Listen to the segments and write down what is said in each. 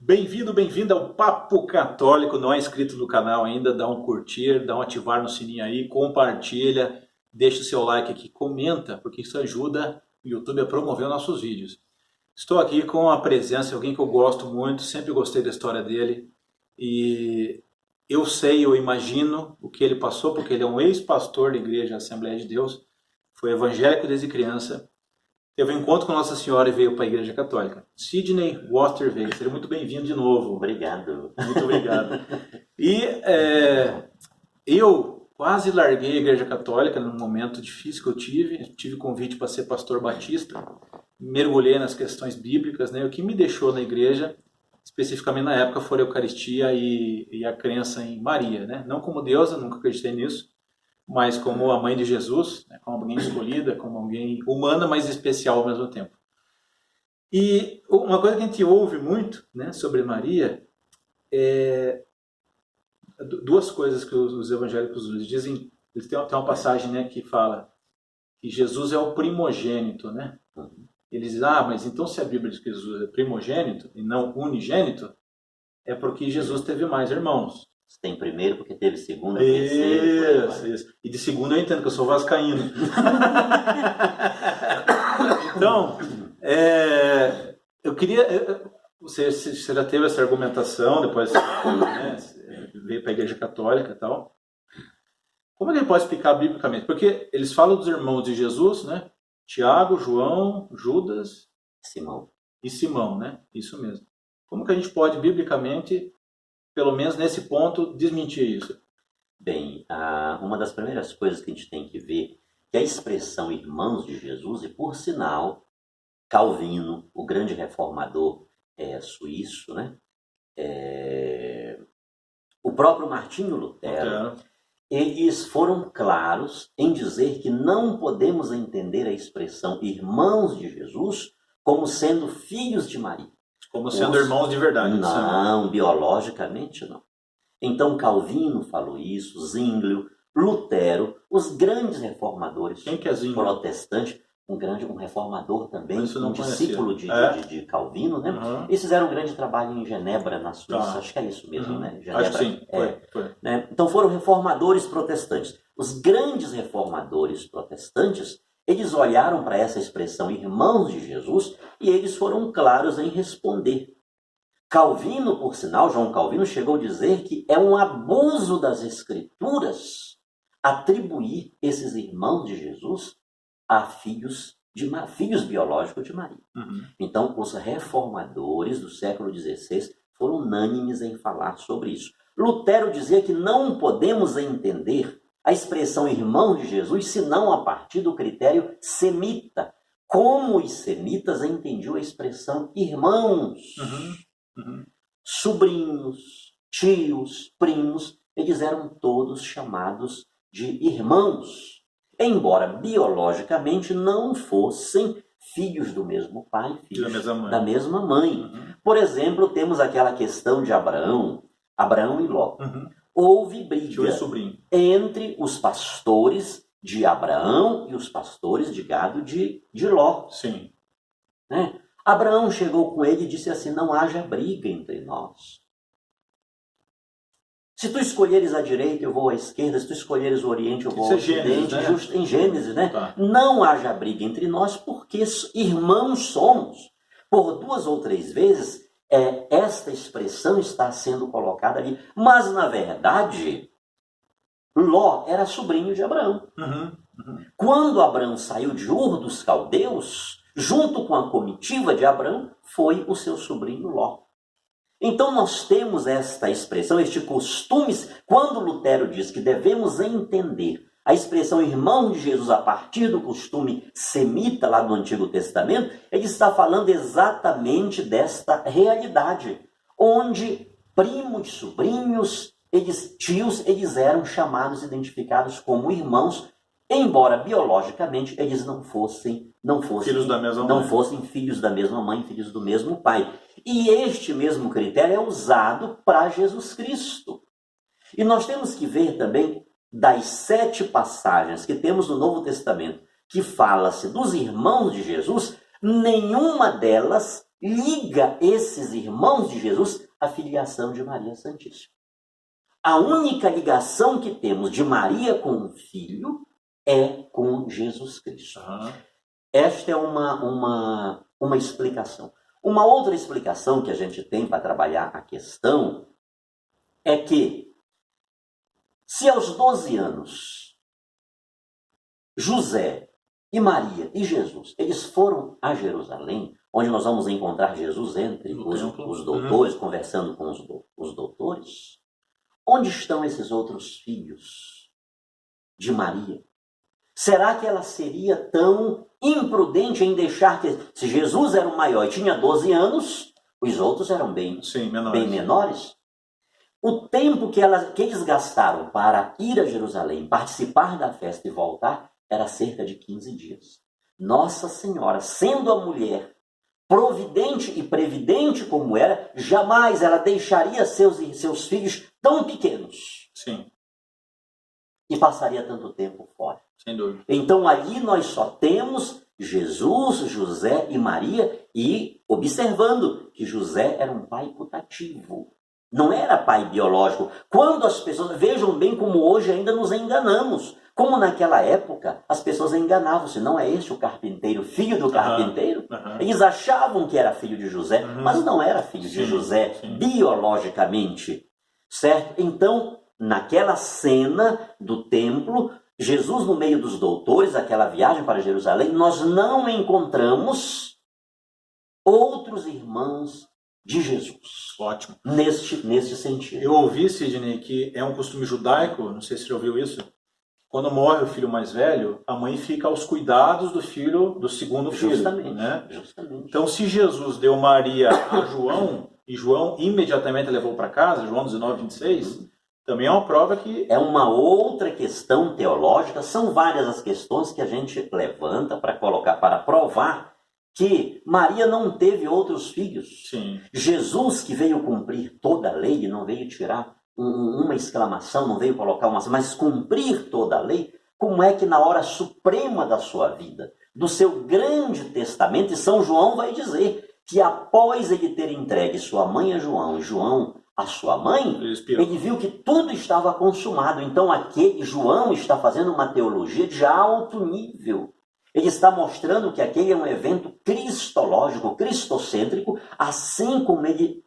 Bem-vindo, bem-vinda ao Papo Católico. Não é inscrito no canal ainda, dá um curtir, dá um ativar no sininho aí, compartilha, deixa o seu like aqui, comenta, porque isso ajuda o YouTube a promover nossos vídeos. Estou aqui com a presença de alguém que eu gosto muito, sempre gostei da história dele e eu imagino o que ele passou, porque ele é um ex-pastor da Igreja Assembleia de Deus, foi evangélico desde criança. Teve um encontro com Nossa Senhora e veio para a Igreja Católica. Sidney Watervey, seja muito bem-vindo de novo. Obrigado. Muito obrigado. E eu quase larguei a Igreja Católica num momento difícil que eu tive. Tive convite para ser pastor batista. Mergulhei nas questões bíblicas, né? O que me deixou na igreja, especificamente na época, foi a Eucaristia e a crença em Maria, né? Não como deusa, nunca acreditei nisso, mas como a mãe de Jesus, né, como alguém escolhida, como alguém humana, mas especial ao mesmo tempo. E uma coisa que a gente ouve muito, né, sobre Maria é duas coisas que os evangélicos dizem. Eles têm uma passagem, né, que fala que Jesus é o primogênito, né? Eles dizem, mas então se a Bíblia diz que Jesus é primogênito e não unigênito, é porque Jesus teve mais irmãos. Tem primeiro porque teve segundo, terceiro. Isso. E de segundo eu entendo que eu sou vascaíno. Então, eu queria... Você já teve essa argumentação, depois né, veio para a Igreja Católica e tal. Como é que ele pode explicar biblicamente? Porque eles falam dos irmãos de Jesus, né? Tiago, João, Judas e Simão, né? Isso mesmo. Como que a gente pode biblicamente, pelo menos nesse ponto, desmentir isso? Bem, uma das primeiras coisas que a gente tem que ver é que a expressão irmãos de Jesus, e por sinal, Calvino, o grande reformador suíço, né? O próprio Martinho Lutero, eles foram claros em dizer que não podemos entender a expressão irmãos de Jesus como sendo filhos de Maria. Como sendo irmãos de verdade. Não, biologicamente não. Então Calvino falou isso, Zwinglio, Lutero, os grandes reformadores. Quem que é Zwinglio? Protestantes, um reformador também, um discípulo de Calvino, né? Uhum. Eles fizeram um grande trabalho em Genebra, na Suíça, acho que é isso mesmo, né? Genebra, acho que sim, foi. Né? Então foram reformadores protestantes. Os grandes reformadores protestantes, eles olharam para essa expressão irmãos de Jesus e eles foram claros em responder. Calvino, por sinal, João Calvino chegou a dizer que é um abuso das Escrituras atribuir esses irmãos de Jesus a filhos biológicos de Maria. Uhum. Então, os reformadores do século XVI foram unânimes em falar sobre isso. Lutero dizia que não podemos entender a expressão irmão de Jesus senão a partir do critério semita. Como os semitas entendiam a expressão irmãos, sobrinhos, tios, primos, eles eram todos chamados de irmãos, embora biologicamente não fossem filhos do mesmo pai, filhos da mesma mãe. Por exemplo, temos aquela questão de Abraão e Ló. Houve briga entre os pastores de Abraão e os pastores de gado de Ló. Sim. Né? Abraão chegou com ele e disse assim, não haja briga entre nós. Se tu escolheres a direita, eu vou à esquerda. Se tu escolheres o oriente, eu vou ao ocidente. Gênesis, né? Em Gênesis, né? Tá. Não haja briga entre nós, porque irmãos somos. Por 2 ou 3 vezes, esta expressão está sendo colocada ali. Mas, na verdade, Ló era sobrinho de Abraão. Quando Abraão saiu de Ur dos Caldeus, junto com a comitiva de Abraão, foi o seu sobrinho Ló. Então nós temos esta expressão, este costume, quando Lutero diz que devemos entender a expressão irmão de Jesus a partir do costume semita lá do Antigo Testamento, ele está falando exatamente desta realidade, onde primos, sobrinhos, tios, eles eram chamados, identificados como irmãos, embora biologicamente eles não fossem filhos da mesma não mãe. fossem filhos da mesma mãe, filhos do mesmo pai. E este mesmo critério é usado para Jesus Cristo. E nós temos que ver também das 7 passagens que temos no Novo Testamento, que fala-se dos irmãos de Jesus, nenhuma delas liga esses irmãos de Jesus à filiação de Maria Santíssima. A única ligação que temos de Maria com o Filho é com Jesus Cristo. Esta é uma explicação. Uma outra explicação que a gente tem para trabalhar a questão é que, se aos 12 anos, José e Maria e Jesus, eles foram a Jerusalém, onde nós vamos encontrar Jesus entre os doutores, conversando com os doutores, onde estão esses outros filhos de Maria? Será que ela seria tão imprudente em deixar que, se Jesus era o maior e tinha 12 anos, os outros eram bem menores? O tempo que eles gastaram para ir a Jerusalém, participar da festa e voltar, era cerca de 15 dias. Nossa Senhora, sendo a mulher providente e previdente como era, jamais ela deixaria seus filhos tão pequenos. Sim. E passaria tanto tempo fora. Sem dúvida. Então ali nós só temos Jesus, José e Maria, e observando que José era um pai putativo. Não era pai biológico. Quando as pessoas, vejam bem como hoje ainda nos enganamos. Como naquela época as pessoas enganavam-se. Não é este o carpinteiro, filho do carpinteiro? Eles achavam que era filho de José, mas não era filho de José biologicamente. Certo? Então, naquela cena do templo, Jesus no meio dos doutores, aquela viagem para Jerusalém, nós não encontramos outros irmãos de Jesus. Ótimo. Neste sentido. Eu ouvi, Sidney, que é um costume judaico, não sei se você já ouviu isso, quando morre o filho mais velho, a mãe fica aos cuidados do filho, do segundo filho. Justamente, né? Justamente. Então, se Jesus deu Maria a João, e João imediatamente levou para casa, João 19, 26, também é uma prova que... É uma outra questão teológica, são várias as questões que a gente levanta para colocar, para provar que Maria não teve outros filhos. Sim. Jesus, que veio cumprir toda a lei, não veio tirar uma exclamação, não veio colocar mas cumprir toda a lei, como é que na hora suprema da sua vida, do seu grande testamento, e São João vai dizer que após ele ter entregue sua mãe a João e João a sua mãe, ele viu que tudo estava consumado. Então aquele João está fazendo uma teologia de alto nível. Ele está mostrando que aquele é um evento cristológico, cristocêntrico, assim como ele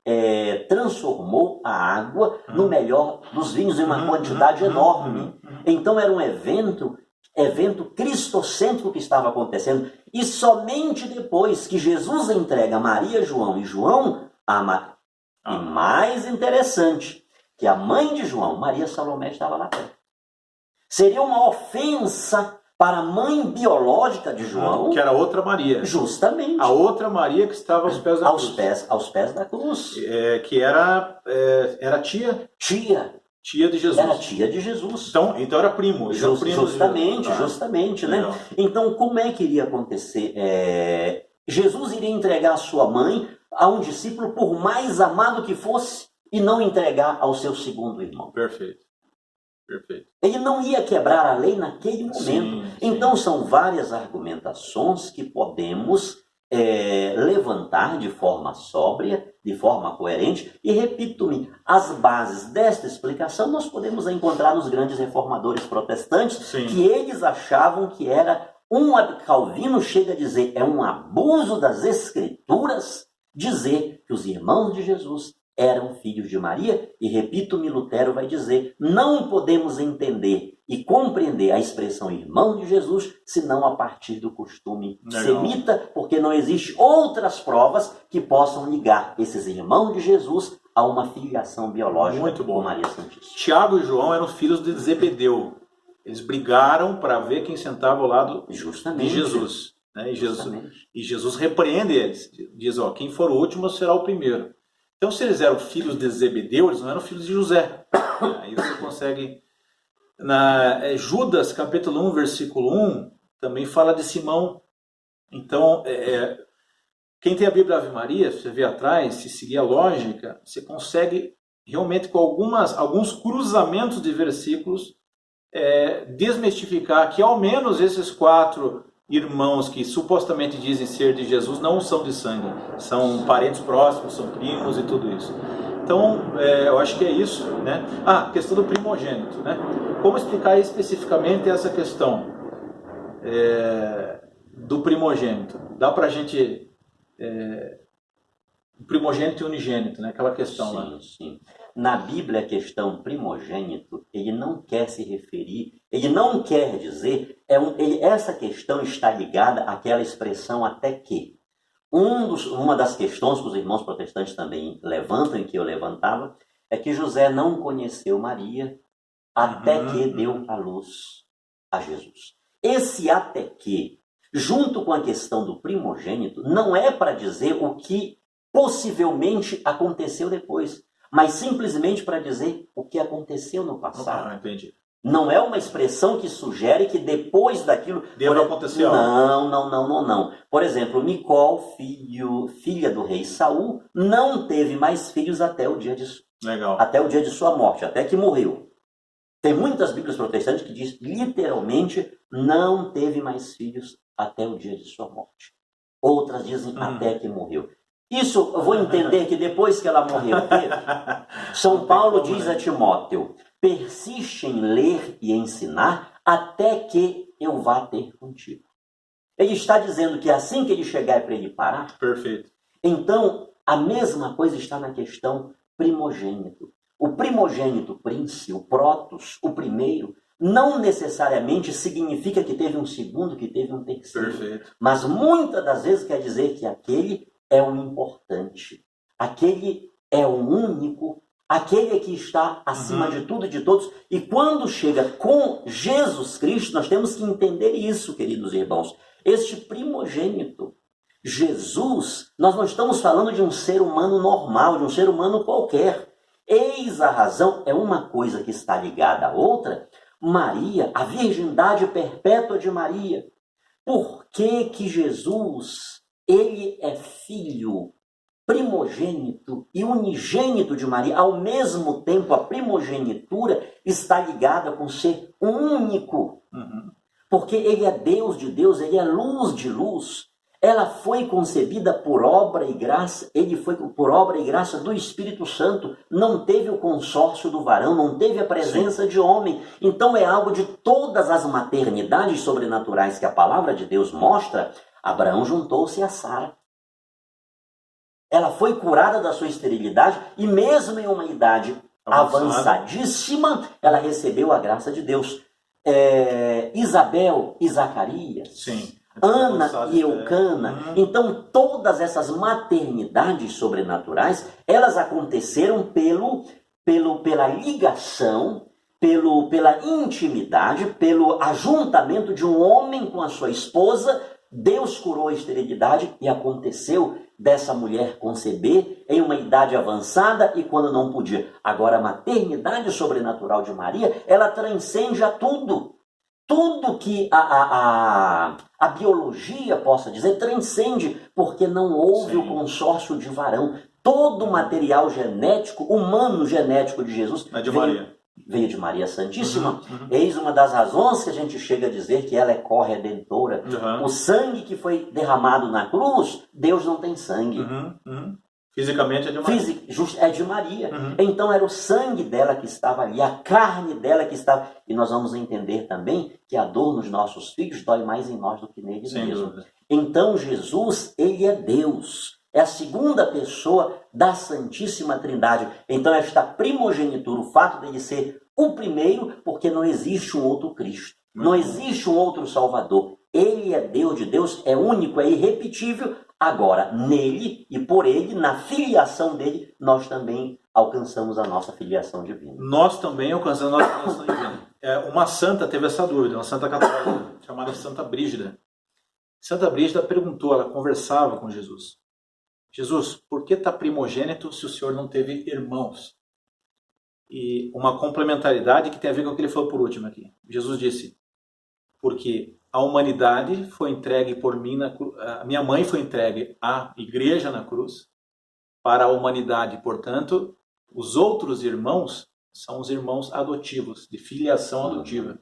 transformou a água no melhor dos vinhos em uma quantidade enorme. Então era um evento cristocêntrico que estava acontecendo. E somente depois que Jesus entrega Maria, João e João a Maria. E mais interessante, que a mãe de João, Maria Salomé, estava lá perto. Seria uma ofensa para a mãe biológica de João. Que era outra Maria. Justamente. A outra Maria que estava aos pés da cruz. Aos pés da cruz. Que era tia. Tia de Jesus. Era tia de Jesus. Então era primo. Justamente, né? Então, como é que iria acontecer? Jesus iria entregar a sua mãe a um discípulo, por mais amado que fosse, e não entregar ao seu segundo irmão. Perfeito. Ele não ia quebrar a lei naquele momento. Sim. Então são várias argumentações que podemos levantar de forma sóbria, de forma coerente. E repito-me, as bases desta explicação nós podemos encontrar nos grandes reformadores protestantes, Sim. que eles achavam que era Calvino chega a dizer, é um abuso das escrituras dizer que os irmãos de Jesus eram filhos de Maria, e repito-me, Lutero vai dizer, não podemos entender e compreender a expressão irmão de Jesus, senão a partir do costume semita, porque não existe outras provas que possam ligar esses irmãos de Jesus a uma filiação biológica com Maria Santíssima. Tiago e João eram filhos de Zebedeu. Eles brigaram para ver quem sentava ao lado de Jesus. Né? E Jesus repreende eles. Diz, quem for o último será o primeiro. Então, se eles eram filhos de Zebedeu, eles não eram filhos de José. Aí você consegue... Judas, capítulo 1, versículo 1, também fala de Simão. Então, quem tem a Bíblia Ave Maria, você vê atrás, se seguir a lógica, você consegue realmente, com alguns cruzamentos de versículos, desmistificar que ao menos esses 4 irmãos que supostamente dizem ser de Jesus não são de sangue, são parentes próximos, são primos e tudo isso. Então, eu acho que é isso, né? Questão do primogênito, né? Como explicar especificamente essa questão do primogênito? Dá pra gente... primogênito e unigênito, né? Aquela questão sim, lá. Sim. Na Bíblia, a questão primogênito, ele não quer se referir, ele não quer dizer, essa questão está ligada àquela expressão até que. Uma das questões que os irmãos protestantes também levantam, e que eu levantava, é que José não conheceu Maria até que deu à luz a Jesus. Esse até que, junto com a questão do primogênito, não é para dizer o que possivelmente aconteceu depois, mas simplesmente para dizer o que aconteceu no passado. Entendi. Não é uma expressão que sugere que depois daquilo... Deva acontecer algo. Não. Por exemplo, Micol, filha do rei Saul, não teve mais filhos até o dia de sua morte, até que morreu. Tem muitas Bíblias protestantes que diz literalmente não teve mais filhos até o dia de sua morte. Outras dizem até que morreu. Isso eu vou entender que depois que ela morreu teve. São Paulo diz a Timóteo: persiste em ler e ensinar até que eu vá ter contigo. Ele está dizendo que assim que ele chegar é para ele parar. Perfeito. Então, a mesma coisa está na questão primogênito. O primogênito príncipe, o protos, o primeiro, não necessariamente significa que teve um segundo, que teve um terceiro. Perfeito. Mas muitas das vezes quer dizer que aquele é o importante. Aquele é o único. Aquele que está acima de tudo e de todos. E quando chega com Jesus Cristo, nós temos que entender isso, queridos irmãos. Este primogênito, Jesus, nós não estamos falando de um ser humano normal, de um ser humano qualquer. Eis a razão, é uma coisa que está ligada à outra. Maria, a virgindade perpétua de Maria. Por que que Jesus, ele é filho primogênito e unigênito de Maria? Ao mesmo tempo, a primogenitura está ligada com ser único. Porque ele é Deus de Deus, ele é luz de luz. Ela foi concebida por obra e graça, ele foi por obra e graça do Espírito Santo. Não teve o consórcio do varão, não teve a presença de homem. Então é algo de todas as maternidades sobrenaturais que a palavra de Deus mostra. Abraão juntou-se a Sara. Ela foi curada da sua esterilidade e mesmo em uma idade avançadíssima, ela recebeu a graça de Deus. Isabel e Zacarias. Sim. Ana e Eucana. Então todas essas maternidades sobrenaturais, elas aconteceram pela ligação, pela intimidade, pelo ajuntamento de um homem com a sua esposa. Deus curou a esterilidade e aconteceu dessa mulher conceber em uma idade avançada e quando não podia. Agora a maternidade sobrenatural de Maria, ela transcende a tudo. Tudo que a biologia possa dizer transcende, porque não houve o consórcio de varão. Todo o material genético, humano genético de Jesus veio de Maria Santíssima. Eis uma das razões que a gente chega a dizer que ela é corredentora. O sangue que foi derramado na cruz, Deus não tem sangue. Fisicamente é de Maria. É de Maria. Então era o sangue dela que estava ali, a carne dela que estava... E nós vamos entender também que a dor nos nossos filhos dói mais em nós do que neles mesmos. Então Jesus, ele é Deus. É a segunda pessoa da Santíssima Trindade. Então esta primogenitura, o fato dele ser o primeiro, porque não existe um outro Cristo. Não existe um outro Salvador. Ele é Deus de Deus, é único, é irrepetível. Agora, nele e por ele, na filiação dele, nós também alcançamos a nossa filiação divina. Nós também alcançamos a nossa filiação divina. Uma santa teve essa dúvida, uma santa católica, chamada Santa Brígida. Santa Brígida perguntou, ela conversava com Jesus. Jesus, por que está primogênito se o senhor não teve irmãos? E uma complementaridade que tem a ver com o que ele falou por último aqui. Jesus disse, porque a humanidade foi entregue por mim, a minha mãe foi entregue à igreja na cruz, para a humanidade, portanto, os outros irmãos são os irmãos adotivos, de filiação adotiva.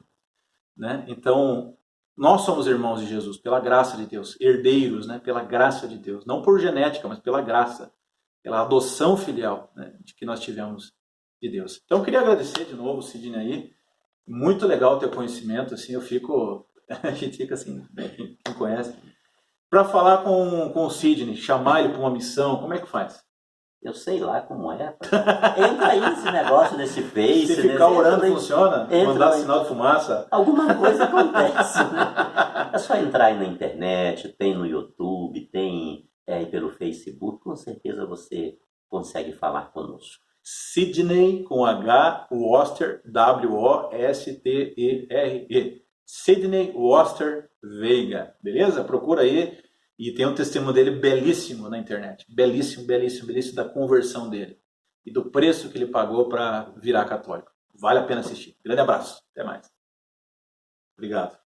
Né? Então, Nós somos irmãos de Jesus, pela graça de Deus, herdeiros, né, pela graça de Deus, não por genética, mas pela graça, pela adoção filial, né, de que nós tivemos de Deus. Então eu queria agradecer de novo, Sidney, aí, muito legal o teu conhecimento, assim, a gente fica assim, quem conhece, para falar com o Sidney, chamar ele para uma missão, como é que faz? Eu sei lá como é. Entra aí nesse negócio desse Face. Se ficar orando funciona? Mandar sinal de fumaça? Alguma coisa acontece. Né? É só entrar aí na internet, tem no YouTube, tem aí pelo Facebook, com certeza você consegue falar conosco. Sidney com H, Woster, W-O-S-T-E-R-E. Sidney Woster Veiga, beleza? Procura aí. E tem um testemunho dele belíssimo na internet. Belíssimo, belíssimo, belíssimo da conversão dele. E do preço que ele pagou para virar católico. Vale a pena assistir. Grande abraço. Até mais. Obrigado.